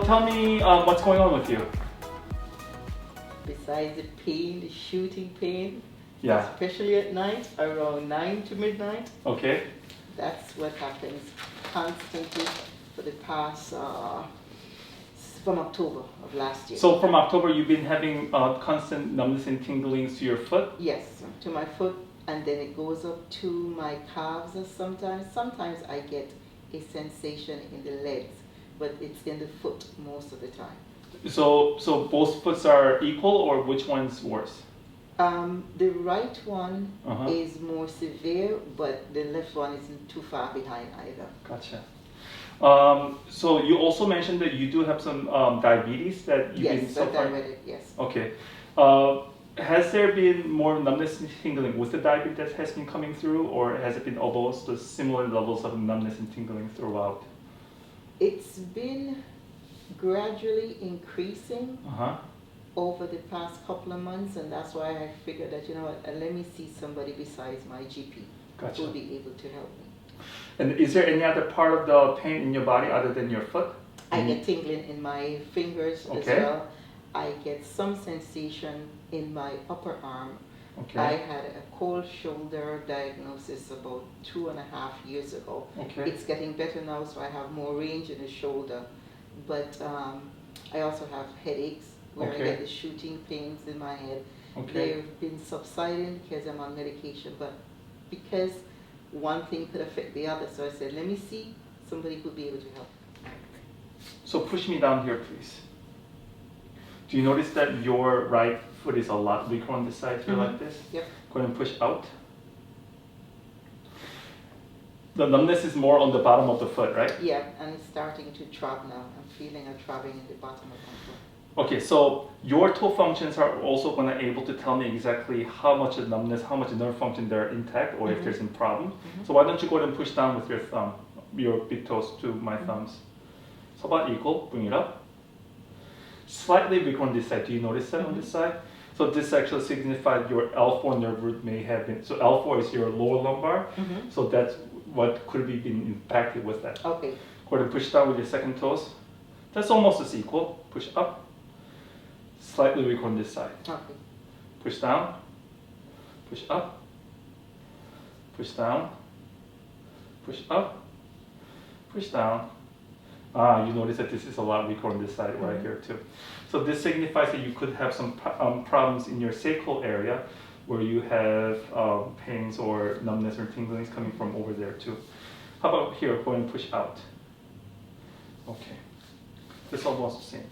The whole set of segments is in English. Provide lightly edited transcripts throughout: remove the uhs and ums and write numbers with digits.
tell me what's going on with you. Besides the pain, the shooting pain, Yeah. especially at night, around 9 to midnight, Okay. that's what happens constantly for the past, from October of last year. So from October, you've been having constant numbness and tinglings to your foot? Yes, to my foot, and then it goes up to my calves sometimes. Sometimes I get a sensation in the legs, but it's in the foot most of the time. So both foots are equal, or which one's worse? The right one Uh-huh. is more severe, but the left one isn't too far behind either. Gotcha. So you also mentioned that you do have some diabetes that you've been Yes, so far. diabetic, yes. Okay. Has there been more numbness and tingling with the diabetes that has been coming through, or has it been almost the similar levels of numbness and tingling throughout? It's been gradually increasing Uh-huh. over the past couple of months, and that's why I figured that, you know what, let me see somebody besides my GP Gotcha. who will be able to help me. And is there any other part of the pain in your body other than your foot? I get tingling in my fingers as Okay. well. I get some sensation in my upper arm. Okay. I had a cold shoulder diagnosis about 2.5 years ago. Okay. It's getting better now, so I have more range in the shoulder. But I also have headaches where Okay. I get the shooting pains in my head. Okay. They've been subsiding because I'm on medication, but because one thing could affect the other, so I said, let me see somebody who'll be able to help. So push me down here, please. Do you notice that your right foot is a lot weaker on this side here, like this? Yep. Go ahead and push out. The numbness is more on the bottom of the foot, right? Yeah, and it's starting to throb now. I'm feeling a throbbing in the bottom of my foot. Okay, so your toe functions are also going to able to tell me exactly how much of numbness, how much nerve function they're intact, or if there's a problem. So why don't you go ahead and push down with your thumb, your big toes to my thumbs. So about equal, bring it up. Slightly weaker on this side. Do you notice that on this side? So this actually signifies your L4 nerve root may have been, so L4 is your lower lumbar, so that's what could be been impacted with that. Okay. Go ahead and push down with your second toes. That's almost as equal. Push up. Slightly weaker on this side. Okay. Push down. Push up. Push down. Push up. Push down. You notice that this is a lot weaker on this side right here too. So this signifies that you could have some problems in your sacral area where you have pains or numbness or tinglings coming from over there too. How about here? Go ahead and push out. Okay. It's almost the same.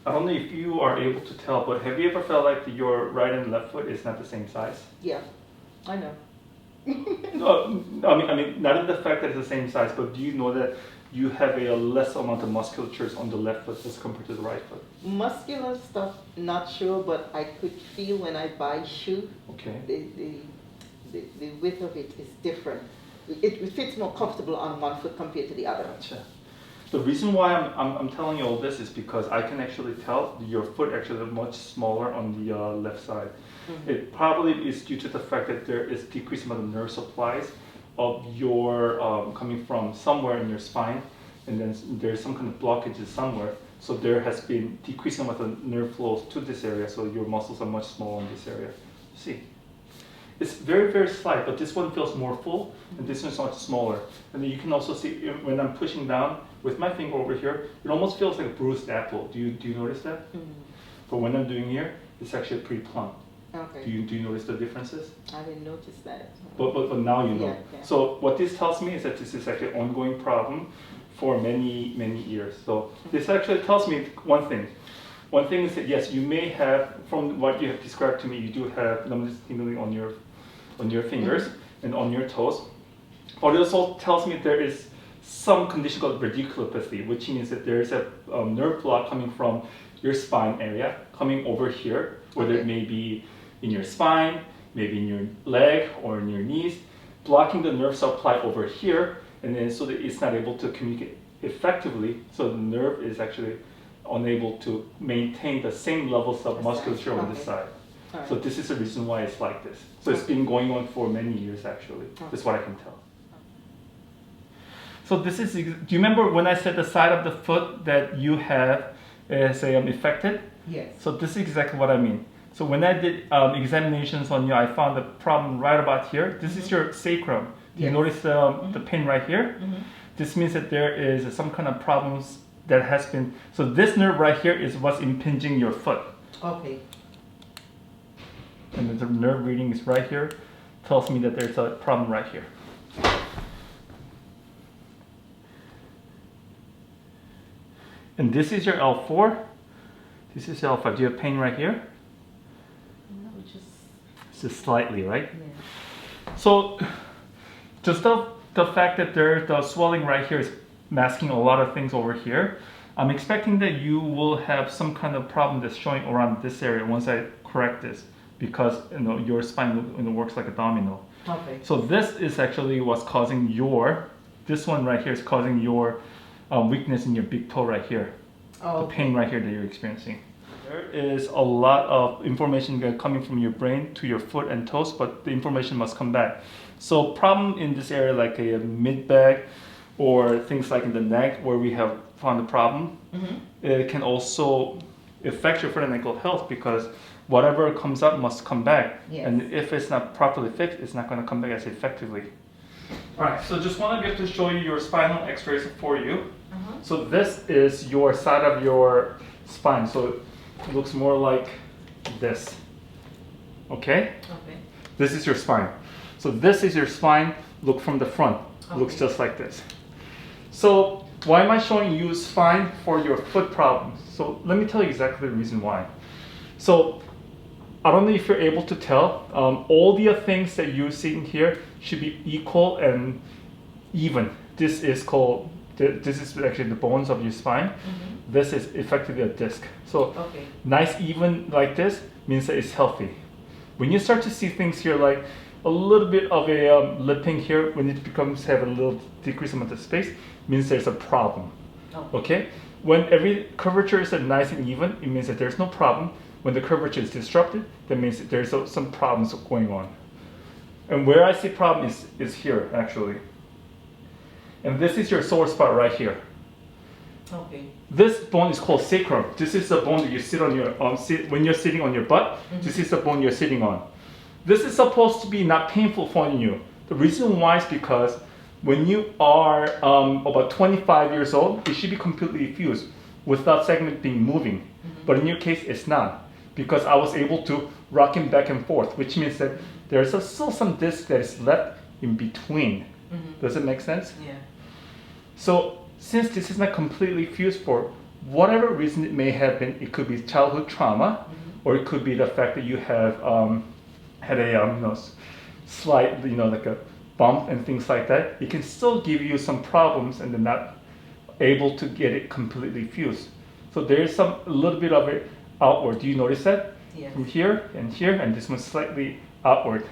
I don't know if you are able to tell, but have you ever felt like your right and left foot is not the same size? Yeah, I know. No, I mean, not in the fact that it's the same size, but do you know that you have a less amount of musculatures on the left foot as compared to the right foot? Muscular stuff, not sure, but I could feel when I buy shoe, Okay. the width of it is different. It fits more comfortable on one foot compared to the other. Gotcha. The reason why I'm telling you all this is because I can actually tell your foot actually is much smaller on the left side. It probably is due to the fact that there is decreased amount of nerve supplies of your coming from somewhere in your spine, and then there's some kind of blockages somewhere. So there has been decreasing amount of nerve flows to this area, so your muscles are much smaller in this area. See, it's very, very slight, but this one feels more full, and this one's much smaller. And then you can also see when I'm pushing down with my finger over here, it almost feels like a bruised apple. Do you notice that? But when I'm doing here, it's actually pretty plump. Okay. Do you notice the differences? I didn't notice that. But now you know. Yeah, yeah. So what this tells me is that this is actually an ongoing problem for many, many years. So this actually tells me one thing. One thing is that yes, you may have, from what you have described to me, you do have numbness tingling on your fingers and on your toes. But it also tells me there is some condition called radiculopathy, which means that there is a nerve block coming from your spine area, coming over here, whether it may be in your spine, maybe in your leg or in your knees, blocking the nerve supply over here, and then so that it's not able to communicate effectively, so the nerve is actually unable to maintain the same levels of musculature on this side. Right. So this is the reason why it's like this. So it's been going on for many years actually. That's what I can tell. So this is, do you remember when I said the side of the foot that you have is affected? Yes. So this is exactly what I mean. So when I did examinations on you, I found the problem right about here. This is your sacrum. Do you notice the pain right here? This means that there is some kind of problems that has been, so this nerve right here is what's impinging your foot. Okay. And the nerve reading is right here, tells me that there's a problem right here. And this is your L4. This is L5. Do you have pain right here? No, Just slightly, right? yeah. So just the fact that there's the swelling right here is masking a lot of things over here. I'm expecting that you will have some kind of problem that's showing around this area once I correct this, because your spine works like a domino. Okay. So this is actually what's causing this one right here is causing your weakness in your big toe right here. Oh, the pain right here that you're experiencing. There is a lot of information coming from your brain to your foot and toes, but the information must come back. So problem in this area like a mid-back or things like in the neck where we have found the problem, it can also affect your foot and ankle health because whatever comes up must come back. Yes. And if it's not properly fixed, it's not going to come back as effectively. All right, so just want to be able to show you your spinal x-rays for you. So this is your side of your spine. So it looks more like this. Okay? Okay. This is your spine. So this is your spine. Look from the front. Okay. Looks just like this. So why am I showing you spine for your foot problems? So let me tell you exactly the reason why. So I don't know if you're able to tell. All the things that you're seeing here should be equal and even. This is actually the bones of your spine. This is effectively a disc. So nice even like this means that it's healthy. When you start to see things here like a little bit of a lipping here, when it becomes have a little decreased amount of space, means there's a problem. Okay? When every curvature is nice and even, it means that there's no problem. When the curvature is disrupted, that means that there's some problems going on. And where I see problem is here, actually. And this is your sore spot right here. Okay. This bone is called sacrum. This is the bone that you sit on your when you're sitting on your butt. This is the bone you're sitting on. This is supposed to be not painful for you. The reason why is because when you are about 25 years old, it should be completely fused without segment being moving. But in your case, it's not, because I was able to rock him back and forth, which means that there's still some disc that is left in between. Does it make sense? Yeah. So since this is not completely fused for whatever reason it may have been, it could be childhood trauma, or it could be the fact that you have had a slight, like a bump and things like that. It can still give you some problems, and they're not able to get it completely fused. So there is a little bit of it outward. Do you notice that? Yes. From here, and this one's slightly outward.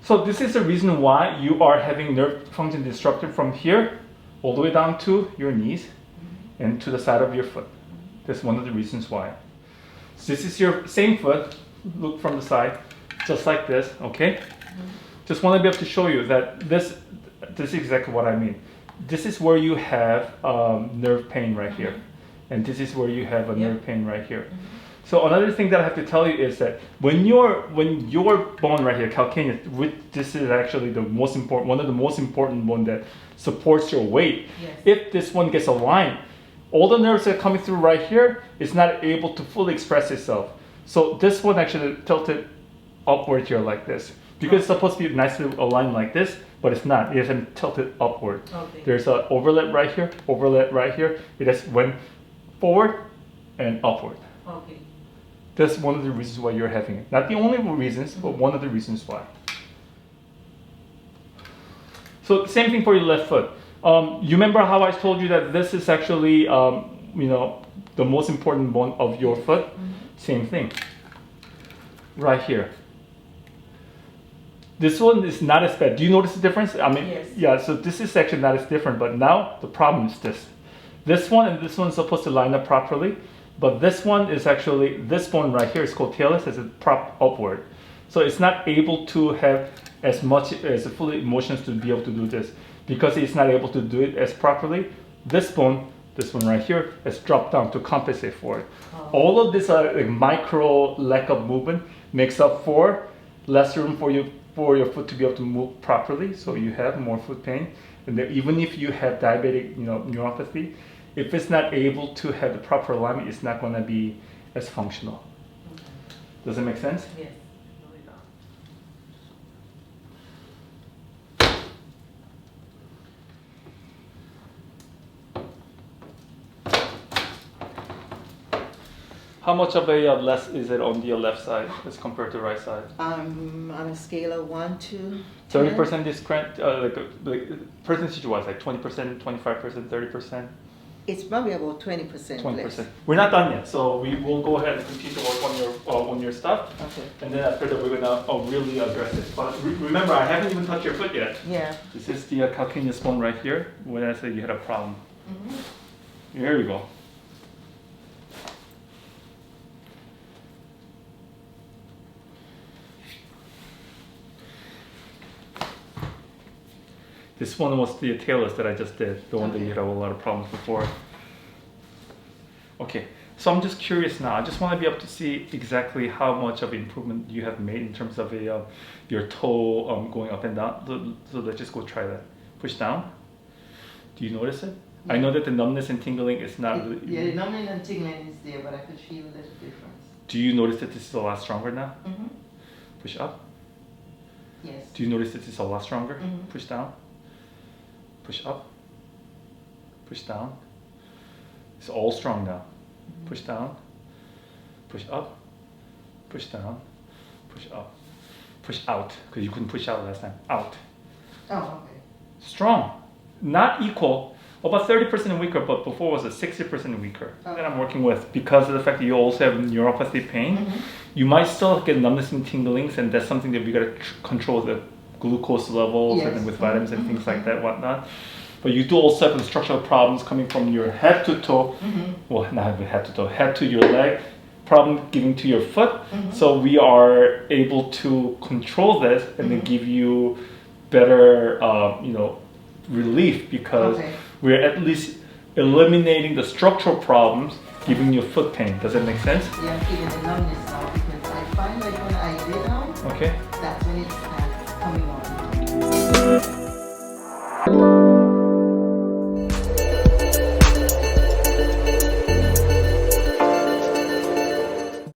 So this is the reason why you are having nerve function disrupted from here all the way down to your knees and to the side of your foot. That's one of the reasons why. So this is your same foot. Look from the side, just like this, okay? Just want to be able to show you that this is exactly what I mean. This is where you have nerve pain right here. And this is where you have a nerve pain right here. So another thing that I have to tell you is that when your bone right here, calcaneus, this is actually one of the most important one that supports your weight. Yes. If this one gets aligned, all the nerves that are coming through right here is not able to fully express itself. So this one actually tilted upward here like this, because it's supposed to be nicely aligned like this, but it's not. It isn't tilted upward. Okay. There's an overlap right here, overlap right here. It just went forward and upward. Okay. That's one of the reasons why you're having it. Not the only reasons, but one of the reasons why. So same thing for your left foot. You remember how I told you that this is actually, the most important bone of your foot? Same thing. Right here. This one is not as bad. Do you notice the difference? I mean, yes. Yeah, so this is actually not as different, but now the problem is this. This one and this one is supposed to line up properly, but this one is actually, this bone right here is called talus, as it propped upward. So it's not able to have as much as the full motions to be able to do this. because it's not able to do it as properly, this one right here, has dropped down to compensate for it. All of this like micro lack of movement makes up for less room for your foot to be able to move properly, so you have more foot pain. And then even if you have diabetic, neuropathy, if it's not able to have the proper alignment, it's not going to be as functional. Does it make sense? Yes. How much of a less is it on the left side as compared to the right side? On a scale of 1 to 30% discount, like percentage-wise, like 20%, 25%, 30%? It's probably about 20% 20%. less. We're not done yet, so we will go ahead and continue to work on your stuff. Okay. And then after that, we're gonna really address it. But remember, I haven't even touched your foot yet. Yeah. This is the calcaneus bone right here. When I said you had a problem. Mm-hmm. Here we go. This one was the talus that I just did, the one that you had a lot of problems before. Okay, so I'm just curious now. I just want to be able to see exactly how much of improvement you have made in terms of your toe going up and down. So let's just go try that. Push down. Do you notice it? Yeah. I know that the numbness and tingling is not really... Yeah, the numbness and tingling is there, but I could feel a little difference. Do you notice that this is a lot stronger now? Mm-hmm. Push up. Yes. Do you notice that this is a lot stronger? Mhm. Push down. Push up. Push down. It's all strong now. Mm-hmm. Push down. Push up. Push down. Push up. Push out, because you couldn't push out last time. Out. Oh, okay. Strong. Not equal. About 30% weaker, but before was a 60% weaker that I'm working with, because of the fact that you also have neuropathy pain. Mm-hmm. You might still get numbness and tinglings, and that's something that we gotta control the glucose levels, Yes. and then with vitamins and things like that, whatnot. But you do also have the structural problems coming from your head to toe. Mm-hmm. Well, not head to toe, head to your leg, problem giving to your foot. Mhm. So we are able to control this and then give you better, relief, because Okay. we're at least eliminating the structural problems, giving you foot pain. Does that make sense? Yeah, I'm feeling the numbness now because I find like when I lay down, Okay. that's when it starts coming on.